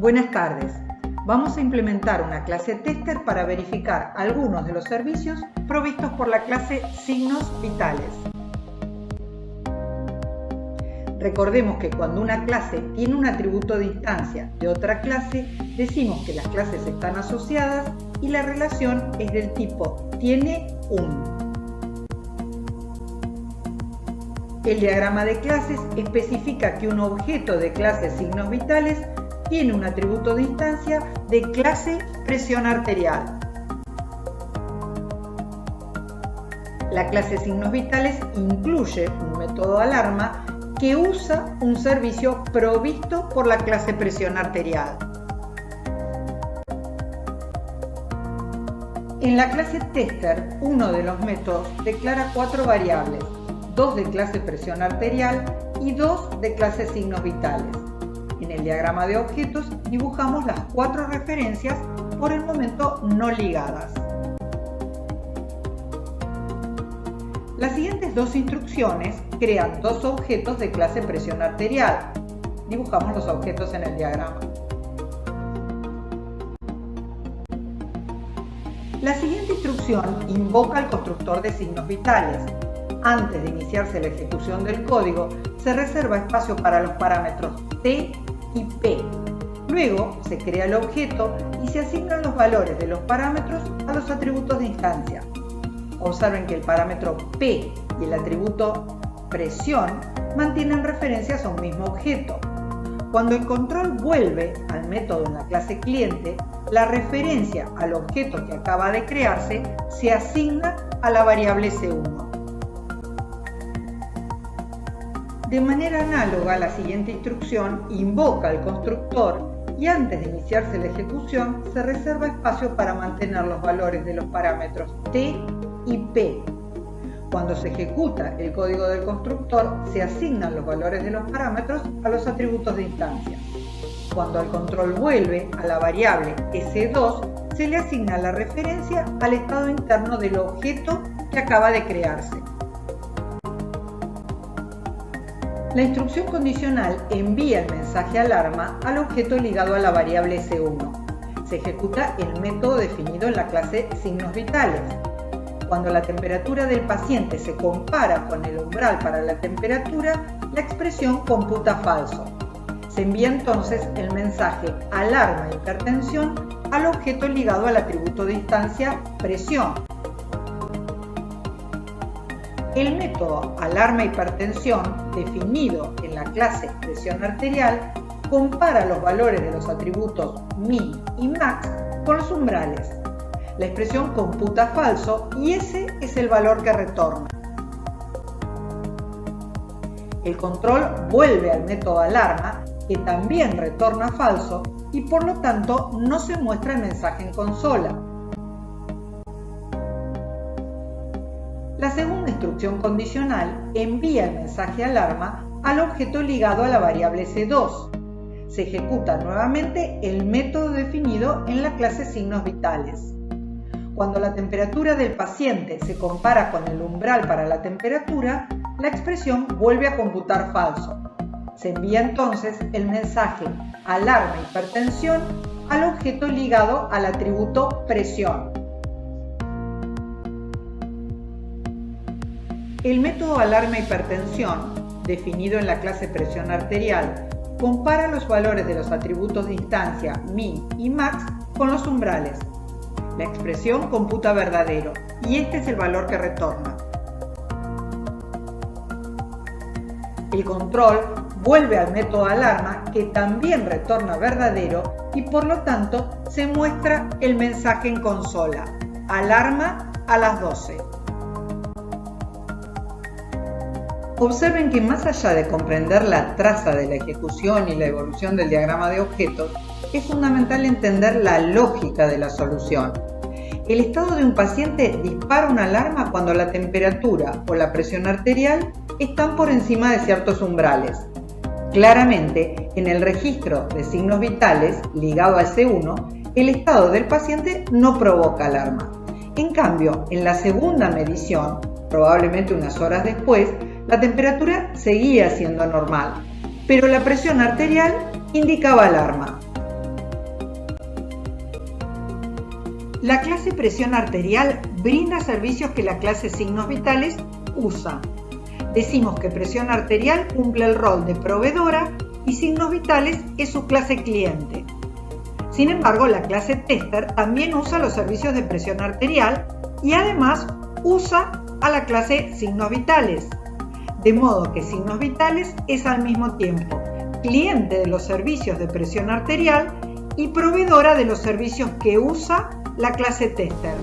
Buenas tardes. Vamos a implementar una clase tester para verificar algunos de los servicios provistos por la clase Signos Vitales. Recordemos que cuando una clase tiene un atributo de instancia de otra clase, decimos que las clases están asociadas y la relación es del tipo tiene un. El diagrama de clases especifica que un objeto de clase Signos Vitales tiene un atributo de instancia de clase presión arterial. La clase Signos Vitales incluye un método alarma que usa un servicio provisto por la clase presión arterial. En la clase tester, uno de los métodos declara 4 variables, 2 de clase presión arterial y 2 de clase signos vitales. En el diagrama de objetos dibujamos las 4 referencias por el momento no ligadas. Las siguientes 2 instrucciones crean 2 objetos de clase presión arterial. Dibujamos los objetos en el diagrama. La siguiente instrucción invoca al constructor de signos vitales. Antes de iniciarse la ejecución del código, se reserva espacio para los parámetros T y P. Luego se crea el objeto y se asignan los valores de los parámetros a los atributos de instancia. Observen que el parámetro P y el atributo presión mantienen referencias a un mismo objeto. Cuando el control vuelve al método en la clase cliente, la referencia al objeto que acaba de crearse se asigna a la variable C1. De manera análoga, la siguiente instrucción invoca al constructor y antes de iniciarse la ejecución se reserva espacio para mantener los valores de los parámetros T y P. Cuando se ejecuta el código del constructor, se asignan los valores de los parámetros a los atributos de instancia. Cuando el control vuelve a la variable S2, se le asigna la referencia al estado interno del objeto que acaba de crearse. La instrucción condicional envía el mensaje alarma al objeto ligado a la variable S1. Se ejecuta el método definido en la clase Signos Vitales. Cuando la temperatura del paciente se compara con el umbral para la temperatura, la expresión computa falso. Se envía entonces el mensaje alarma hipertensión al objeto ligado al atributo de instancia presión. El método alarma hipertensión, definido en la clase presión arterial, compara los valores de los atributos min y max con los umbrales. La expresión computa falso y ese es el valor que retorna. El control vuelve al método alarma, que también retorna falso y por lo tanto no se muestra el mensaje en consola. La segunda instrucción condicional envía el mensaje alarma al objeto ligado a la variable C2. Se ejecuta nuevamente el método definido en la clase Signos Vitales. Cuando la temperatura del paciente se compara con el umbral para la temperatura, la expresión vuelve a computar falso. Se envía entonces el mensaje alarma hipertensión al objeto ligado al atributo presión. El método alarma hipertensión, definido en la clase presión arterial, compara los valores de los atributos de instancia min y max con los umbrales. La expresión computa verdadero y este es el valor que retorna. El control vuelve al método alarma, que también retorna verdadero y por lo tanto se muestra el mensaje en consola: alarma a las 12. Observen que más allá de comprender la traza de la ejecución y la evolución del diagrama de objetos, es fundamental entender la lógica de la solución. El estado de un paciente dispara una alarma cuando la temperatura o la presión arterial están por encima de ciertos umbrales. Claramente, en el registro de signos vitales ligado al C1, el estado del paciente no provoca alarma. En cambio, en la segunda medición, probablemente unas horas después, la temperatura seguía siendo normal, pero la presión arterial indicaba alarma. La clase presión arterial brinda servicios que la clase signos vitales usa. Decimos que presión arterial cumple el rol de proveedora y signos vitales es su clase cliente. Sin embargo, la clase tester también usa los servicios de presión arterial y además usa a la clase signos vitales. De modo que signos vitales es al mismo tiempo cliente de los servicios de presión arterial y proveedora de los servicios que usa la clase tester.